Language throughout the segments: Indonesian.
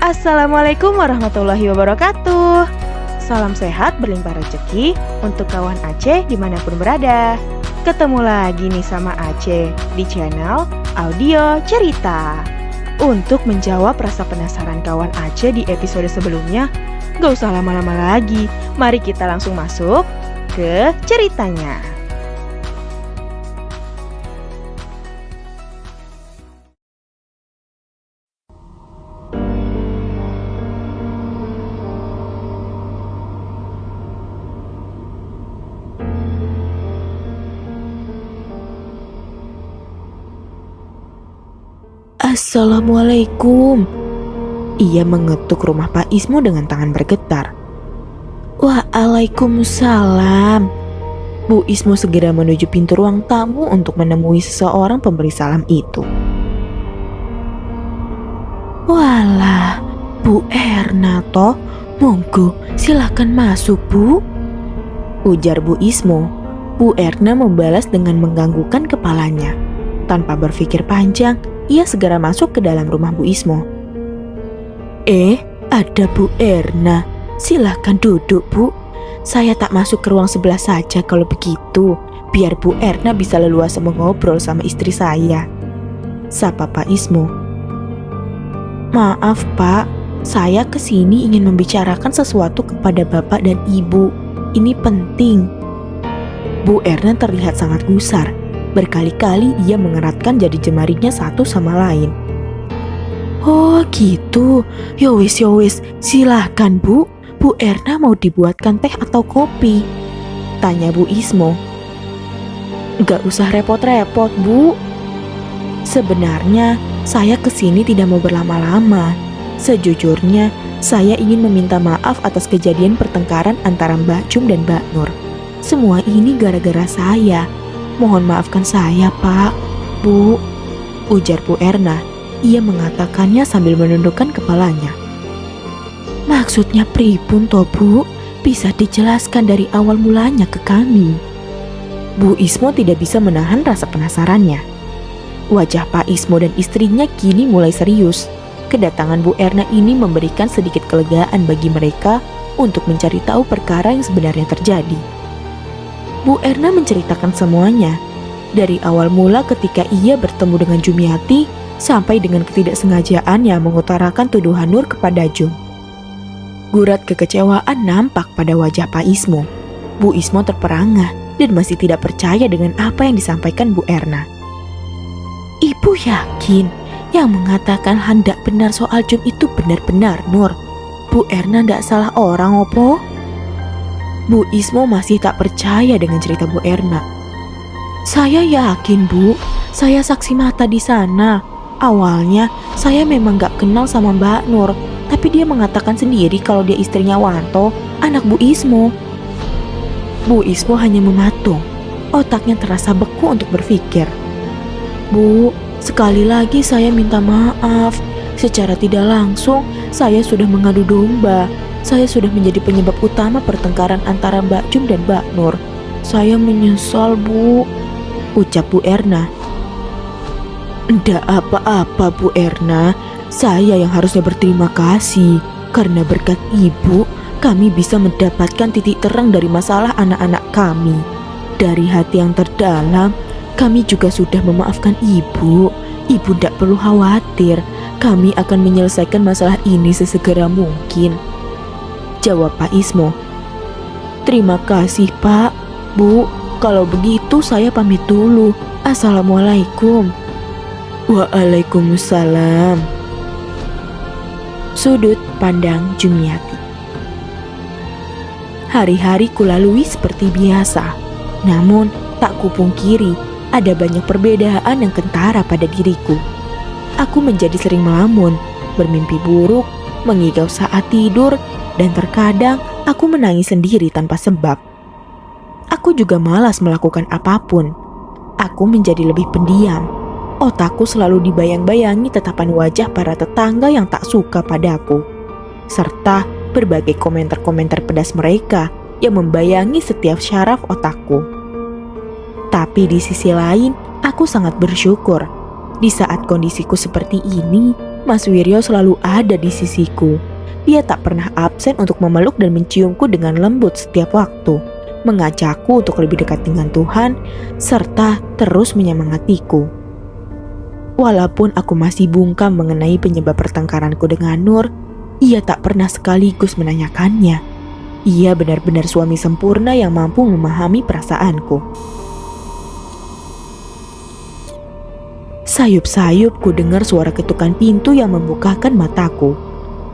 Assalamualaikum warahmatullahi wabarakatuh. Salam sehat berlimpah rezeki untuk kawan Aceh dimanapun berada. Ketemu lagi nih sama Aceh di channel Audio Cerita. Untuk menjawab rasa penasaran kawan Aceh di episode sebelumnya, gak usah lama-lama lagi. Mari kita langsung masuk ke ceritanya. Assalamualaikum. Ia mengetuk rumah Pak Ismo dengan tangan bergetar. Waalaikumsalam. Bu Ismo segera menuju pintu ruang tamu untuk menemui seseorang pemberi salam itu. Walah, Bu Erna toh, monggo silakan masuk Bu. Ujar Bu Ismo. Bu Erna membalas dengan mengganggukan kepalanya. Tanpa berpikir panjang, ia segera masuk ke dalam rumah Bu Ismo. Ada Bu Erna. Silahkan duduk Bu. Saya tak masuk ke ruang sebelah saja kalau begitu, biar Bu Erna bisa leluasa mengobrol sama istri saya. Sapa Pak Ismo. Maaf Pak, saya kesini ingin membicarakan sesuatu kepada Bapak dan Ibu. Ini penting. Bu Erna terlihat sangat gusar. Berkali-kali ia mengeratkan jari jemarinya satu sama lain. Oh gitu, yowis, silahkan Bu. Bu Erna mau dibuatkan teh atau kopi? Tanya Bu Ismo. Gak usah repot-repot Bu. Sebenarnya saya kesini tidak mau berlama-lama. Sejujurnya saya ingin meminta maaf atas kejadian pertengkaran antara Mbak Jum dan Mbak Nur. Semua ini gara-gara saya. Mohon maafkan saya Pak, Bu, ujar Bu Erna. Ia mengatakannya sambil menundukkan kepalanya. Maksudnya pripun toh Bu? Bisa dijelaskan dari awal mulanya ke kami. Bu Ismo tidak bisa menahan rasa penasarannya. Wajah Pak Ismo dan istrinya kini mulai serius. Kedatangan Bu Erna ini memberikan sedikit kelegaan bagi mereka untuk mencari tahu perkara yang sebenarnya terjadi. Bu Erna menceritakan semuanya, dari awal mula ketika ia bertemu dengan Jumiati sampai dengan ketidaksengajaan yang mengutarakan tuduhan Nur kepada Jum. Gurat kekecewaan nampak pada wajah Pak Ismo. Bu Ismo terperangah dan masih tidak percaya dengan apa yang disampaikan Bu Erna. Ibu yakin yang mengatakan hendak benar soal Jum itu benar-benar Nur? Bu Erna ndak salah orang opo? Bu Ismo masih tak percaya dengan cerita Bu Erna. Saya yakin Bu, saya saksi mata di sana. Awalnya saya memang gak kenal sama Mbak Nur, tapi dia mengatakan sendiri kalau dia istrinya Wanto, anak Bu Ismo. Bu Ismo hanya mematung, otaknya terasa beku untuk berpikir. Bu, sekali lagi saya minta maaf. Secara tidak langsung saya sudah mengadu domba. Saya sudah menjadi penyebab utama pertengkaran antara Mbak Jum dan Mbak Nur. Saya menyesal Bu, ucap Bu Erna. Ndak apa-apa Bu Erna, saya yang harusnya berterima kasih. Karena berkat Ibu, kami bisa mendapatkan titik terang dari masalah anak-anak kami. Dari hati yang terdalam, kami juga sudah memaafkan Ibu. Ibu ndak perlu khawatir, kami akan menyelesaikan masalah ini sesegera mungkin, jawab Pak Ismo. Terima kasih Pak, Bu. Kalau begitu saya pamit dulu. Assalamualaikum. Waalaikumsalam. Sudut pandang Jumiati. Hari-hari kulalui seperti biasa. Namun tak kupungkiri ada banyak perbedaan yang kentara pada diriku. Aku menjadi sering melamun, bermimpi buruk, mengigau saat tidur, dan terkadang aku menangis sendiri tanpa sebab. Aku juga malas melakukan apapun. Aku menjadi lebih pendiam. Otakku selalu dibayang-bayangi tatapan wajah para tetangga yang tak suka padaku, serta berbagai komentar-komentar pedas mereka yang membayangi setiap syaraf otakku. Tapi di sisi lain, aku sangat bersyukur. Di saat kondisiku seperti ini, Mas Wiryo selalu ada di sisiku. Dia tak pernah absen untuk memeluk dan menciumku dengan lembut setiap waktu, mengajakku untuk lebih dekat dengan Tuhan, serta terus menyemangatiku. Walaupun aku masih bungkam mengenai penyebab pertengkaranku dengan Nur, ia tak pernah sekaligus menanyakannya. Ia benar-benar suami sempurna yang mampu memahami perasaanku. Sayup-sayup ku dengar suara ketukan pintu yang membukakan mataku.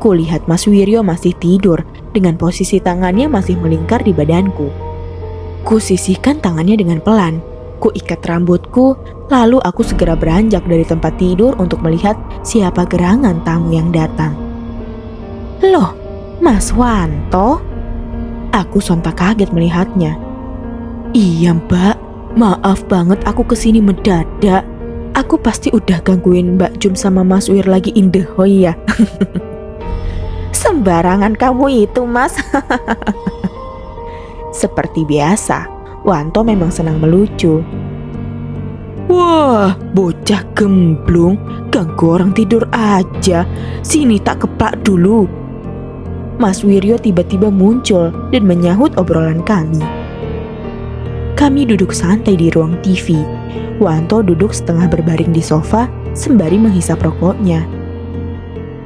Kulihat Mas Wiryo masih tidur dengan posisi tangannya masih melingkar di badanku. Ku sisihkan tangannya dengan pelan. Ku ikat rambutku, lalu aku segera beranjak dari tempat tidur untuk melihat siapa gerangan tamu yang datang. Loh, Mas Wanto? Aku sontak kaget melihatnya. Iya Mbak, maaf banget aku kesini mendadak. Aku pasti udah gangguin Mbak Jum sama Mas Wir lagi in the hoy ya. Sembarangan kamu itu Mas. Seperti biasa, Wanto memang senang melucu. Wah, bocah gemblung, ganggu orang tidur aja. Sini tak keplak dulu. Mas Wiryo tiba-tiba muncul dan menyahut obrolan kami. Kami duduk santai di ruang TV. Wanto duduk setengah berbaring di sofa sembari menghisap rokoknya.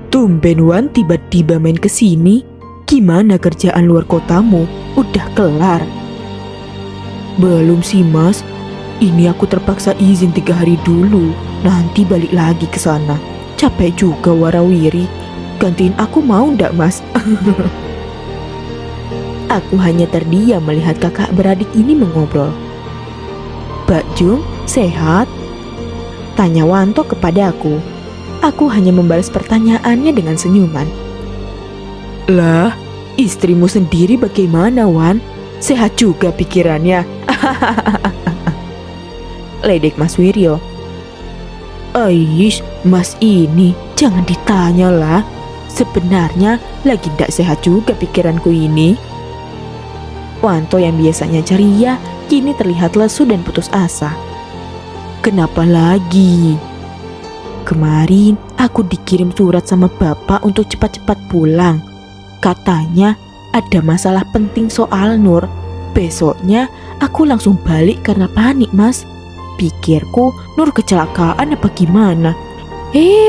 Tumben Wan tiba-tiba main kesini. Gimana kerjaan luar kotamu? Udah kelar? Belum sih Mas, ini aku terpaksa izin 3 hari dulu, nanti balik lagi ke sana. Capek juga warawiri, gantiin aku mau ndak Mas? Aku hanya terdiam melihat kakak beradik ini mengobrol. Mbak Jum, sehat? Tanya Wanto kepada aku. Aku hanya membalas pertanyaannya dengan senyuman. Lah, istrimu sendiri bagaimana Wan? Sehat juga pikirannya. Ledek Mas Wiryo. Aish, Mas ini jangan ditanya lah. Sebenarnya lagi tidak sehat juga pikiranku ini. Wanto yang biasanya ceria kini terlihat lesu dan putus asa. Kenapa lagi? Kemarin aku dikirim surat sama bapak untuk cepat-cepat pulang. Katanya ada masalah penting soal Nur. Besoknya aku langsung balik karena panik Mas. Pikirku Nur kecelakaan apa gimana.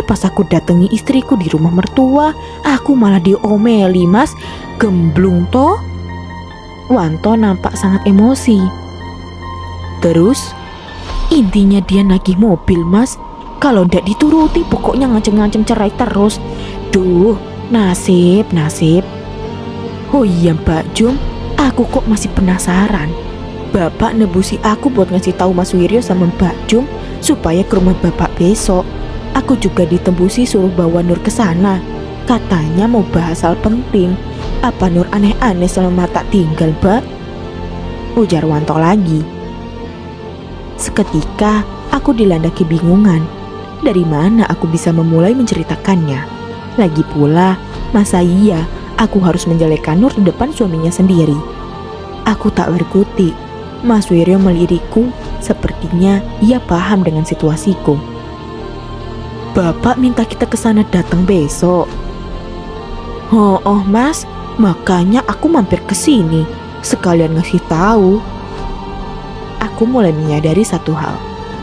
Pas aku datangi istriku di rumah mertua, aku malah diomeli Mas. Gemblung toh. Wanto nampak sangat emosi. Terus intinya dia nagih mobil Mas. Kalau ndak dituruti pokoknya ngancem-ngancem cerai terus. Duh, nasib. Oh iya Mbak Jum, aku kok masih penasaran. Bapak nebusi aku buat ngasih tahu Mas Wiryo sama Mbak Jum supaya ke rumah Bapak besok. Aku juga ditembusi suruh bawa Nur ke sana. Katanya mau bahas hal penting. Apa Nur aneh-aneh selama tak tinggal, Mbak? Ujar Wanto lagi. Seketika aku dilanda kebingungan. Dari mana aku bisa memulai menceritakannya? Lagi pula, masa iya aku harus menjelekkan Nur di depan suaminya sendiri? Aku tak berkutik. Mas Wiryo melirikku, sepertinya ia paham dengan situasiku. Bapak minta kita ke sana datang besok. Oh Mas, makanya aku mampir ke sini sekalian ngasih tahu. Aku mulai menyadari satu hal.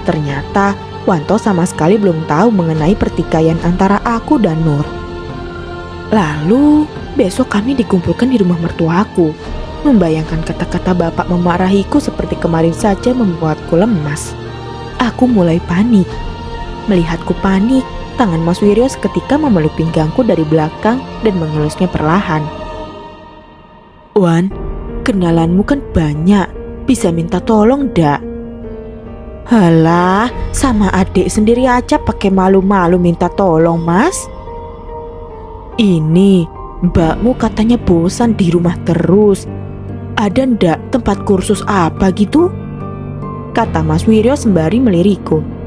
Ternyata Wanto sama sekali belum tahu mengenai pertikaian antara aku dan Nur. Lalu besok kami dikumpulkan di rumah mertuaku. Membayangkan kata-kata bapak memarahiku seperti kemarin saja membuatku lemas. Aku mulai panik. Melihatku panik, tangan Mas Wiryo seketika memeluk pinggangku dari belakang dan mengelusnya perlahan. Wan, kenalanmu kan banyak, bisa minta tolong ndak? Halah, sama adik sendiri aja pakai malu-malu minta tolong Mas. Ini, mbakmu katanya bosan di rumah terus. Ada ndak tempat kursus apa gitu? Kata Mas Wiryo sembari melirikku.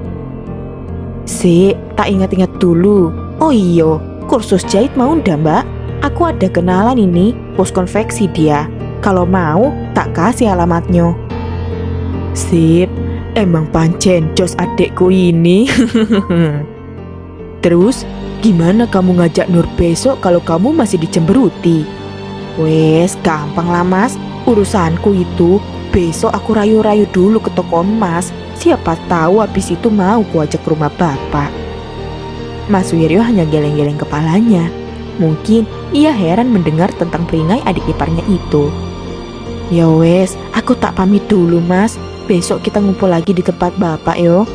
Tak ingat-ingat dulu. Oh iyo, kursus jahit mau ndak mbak? Aku ada kenalan ini, pos konveksi dia. Kalau mau, tak kasih alamatnya. Sip, emang pancen jos adekku ini. Terus, Gimana kamu ngajak Nur besok kalau kamu masih dicemberuti? Wes, gampang lah mas. Urusanku itu, besok aku rayu-rayu dulu ke toko emas. Siapa tahu habis itu mau ku ajak ke rumah bapak. Mas Wiryo hanya geleng-geleng kepalanya. Mungkin ia heran mendengar tentang peringai adik iparnya itu. Ya wes, aku tak pamit dulu mas. Besok kita ngumpul lagi di tempat bapak yo.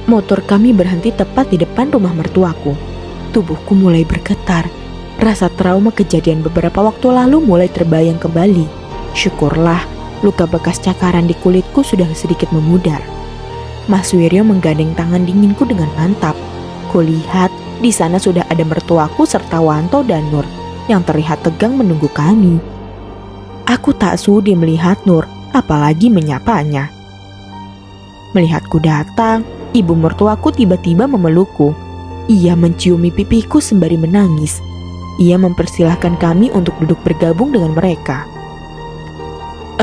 Motor kami berhenti tepat di depan rumah mertuaku. Tubuhku mulai bergetar. Rasa trauma kejadian beberapa waktu lalu mulai terbayang kembali. Syukurlah, luka bekas cakaran di kulitku sudah sedikit memudar. Mas Wiryo menggandeng tangan dinginku dengan mantap. Kulihat di sana sudah ada mertuaku serta Wanto dan Nur yang terlihat tegang menunggu kami. Aku tak sudi melihat Nur, apalagi menyapanya. Melihatku datang, ibu mertuaku tiba-tiba memelukku. Ia menciumi pipiku sembari menangis. Ia mempersilahkan kami untuk duduk bergabung dengan mereka.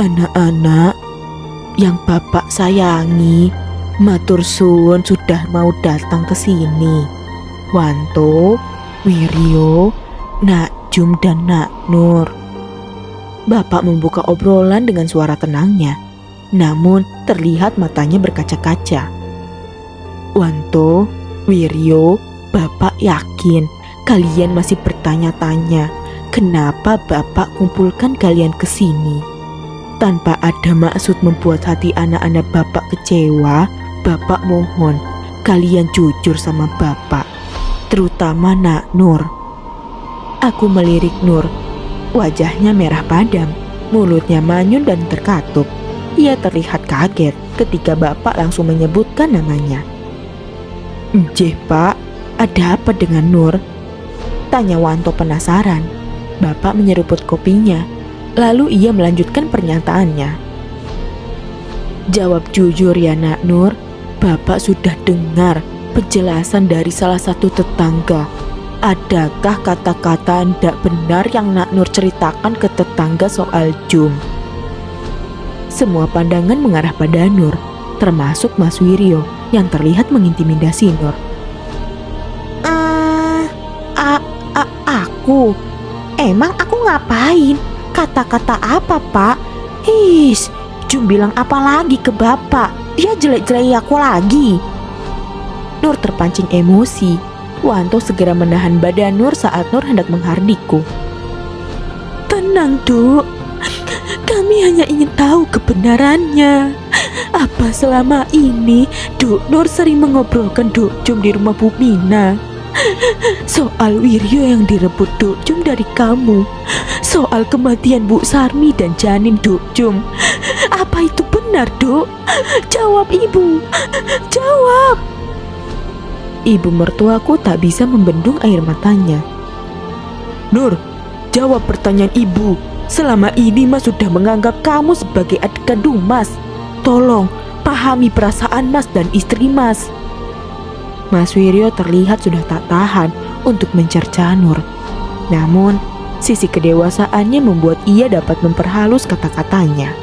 Anak-anak yang bapak sayangi, matur suwun sudah mau datang ke sini. Wanto, Wiryo, Nak Jum dan Nak Nur. Bapak membuka obrolan dengan suara tenangnya, namun terlihat matanya berkaca-kaca. Wanto, Wiryo, bapak yakin kalian masih bertanya-tanya kenapa bapak kumpulkan kalian ke sini. Tanpa ada maksud membuat hati anak-anak bapak kecewa, bapak mohon kalian jujur sama bapak, terutama Nak Nur. Aku melirik Nur. Wajahnya merah padam, mulutnya manyun dan terkatup. Ia terlihat kaget ketika bapak langsung menyebutkan namanya. "Njeh pak, ada apa dengan Nur?" tanya Wanto penasaran. Bapak menyeruput kopinya, lalu ia melanjutkan pernyataannya. "Jawab jujur ya Nak Nur, bapak sudah dengar penjelasan dari salah satu tetangga. Adakah kata-kata tidak benar yang Nak Nur ceritakan ke tetangga soal Jum?" Semua pandangan mengarah pada Nur, termasuk Mas Wiryo yang terlihat mengintimidasi Nur. Aku? Emang aku ngapain? Kata-kata apa pak? Jum bilang apa lagi ke bapak? Dia jelek-jeleki aku lagi. Nur terpancing emosi. Wanto segera menahan badan Nur saat Nur hendak menghardikku. "Tenang Duk, kami hanya ingin tahu kebenarannya. Apa selama ini Duk Nur sering mengobrolkan Duk Jum di rumah Bu Mina? Soal Wiryo yang direbut Duk Jum dari kamu, soal kematian Bu Sarmi dan janin Duk Jum. Apa itu benar Duk? Jawab ibu, jawab." Ibu mertuaku tak bisa membendung air matanya. "Nur, jawab pertanyaan ibu. Selama ini Mas sudah menganggap kamu sebagai adik kandung Mas. Tolong pahami perasaan Mas dan istri Mas." Mas Wiryo terlihat sudah tak tahan untuk mencerca Nur. Namun, sisi kedewasaannya membuat ia dapat memperhalus kata-katanya.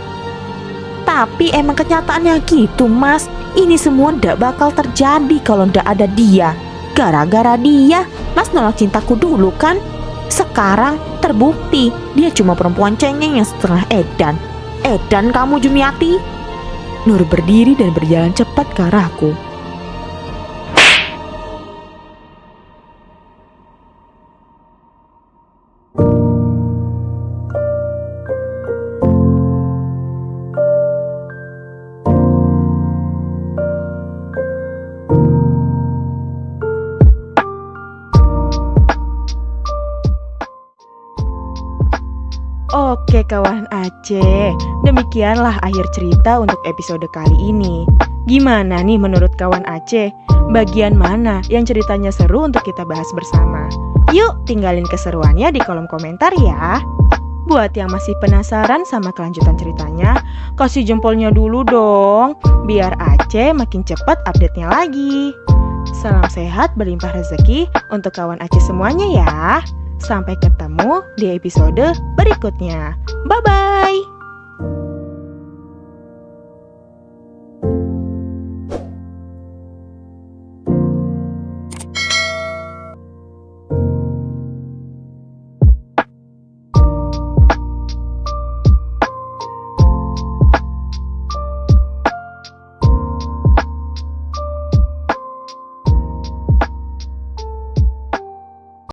"Tapi emang kenyataannya gitu Mas. Ini semua ndak bakal terjadi kalau ndak ada dia. Gara-gara dia, Mas nolak cintaku dulu kan? Sekarang terbukti dia cuma perempuan cengeng yang setengah edan. Edan kamu Jumiati." Nur berdiri dan berjalan cepat ke arahku. Oke kawan Aceh, demikianlah akhir cerita untuk episode kali ini. Gimana nih menurut kawan Aceh? Bagian mana yang ceritanya seru untuk kita bahas bersama? Yuk tinggalin keseruannya di kolom komentar ya. Buat yang masih penasaran sama kelanjutan ceritanya, kasih jempolnya dulu dong, biar Aceh makin cepat update-nya lagi. Salam sehat berlimpah rezeki untuk kawan Aceh semuanya ya. Sampai ketemu di episode berikutnya. Bye-bye.